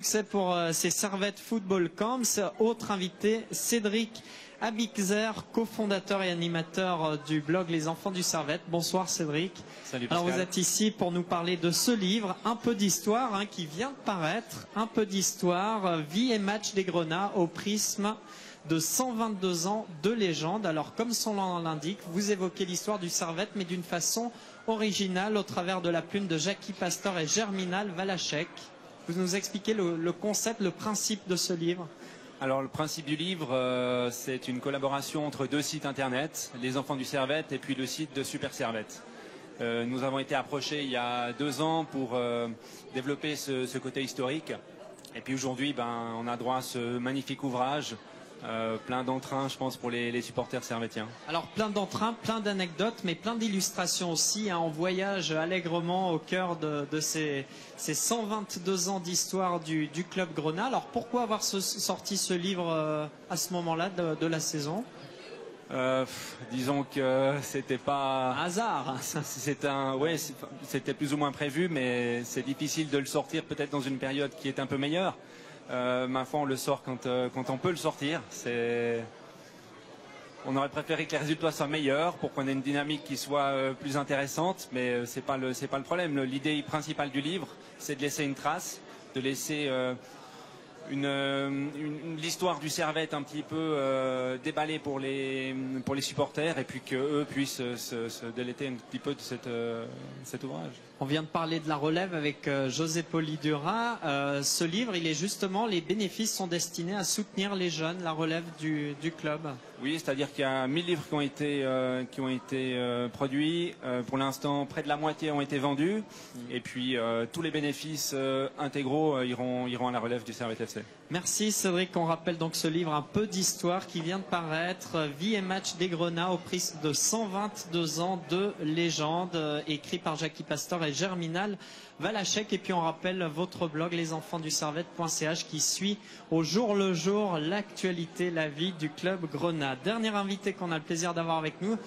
Succès pour ces Servette Football Camps. Autre invité, Cédric Abixer, cofondateur et animateur du blog Les Enfants du Servette. Bonsoir Cédric. Salut Alors Pascal. vous êtes ici pour nous parler de ce livre, un peu d'histoire, qui vient de paraître, un peu d'histoire, vie et match des Grenats au prisme de 122 ans de légende. Alors comme son nom l'indique, vous évoquez l'histoire du Servette, mais d'une façon originale au travers de la plume de Jackie Pastor et Germinal Valachek. Vous nous expliquez le concept, le principe de ce livre? Alors le principe du livre, c'est une collaboration entre deux sites internet, Les Enfants du Servette et puis le site de Super Servette. Nous avons été approchés il y a 2 ans pour développer ce côté historique. Et puis aujourd'hui, on a droit à ce magnifique ouvrage, plein d'entrain, je pense, pour les supporters servettiens. Alors plein d'entrain, plein d'anecdotes, mais plein d'illustrations aussi. On voyage allègrement au cœur de ces 122 ans d'histoire du club Grenat. Alors pourquoi avoir sorti ce livre à ce moment-là de la saison? Disons que c'était pas un hasard. C'était plus ou moins prévu, mais c'est difficile de le sortir peut-être dans une période qui est un peu meilleure. Ma foi, on le sort quand on peut le sortir. On aurait préféré que les résultats soient meilleurs pour qu'on ait une dynamique qui soit plus intéressante, mais c'est pas le problème. L'idée principale du livre, c'est de laisser une trace, de laisser l'histoire du Servette un petit peu déballée pour les supporters, et puis qu'eux puissent se délecter un petit peu de cet ouvrage. On vient de parler de la relève avec José Polidura. Ce livre, il est justement, les bénéfices sont destinés à soutenir les jeunes, la relève du club. Oui, c'est-à-dire qu'il y a 1000 livres qui ont été produits. Pour l'instant, près de la moitié ont été vendus. Et puis, tous les bénéfices intégraux iront à la relève du Servette FC. Merci Cédric. On rappelle donc ce livre, un peu d'histoire, qui vient de paraître, Vie et match des Grenats au prisme de 122 ans de légende, écrit par Jackie Pastor et Germinal Valachek. Et puis on rappelle votre blog lesenfantsduservette.ch qui suit au jour le jour l'actualité, la vie du club Grenat. Dernier invité qu'on a le plaisir d'avoir avec nous,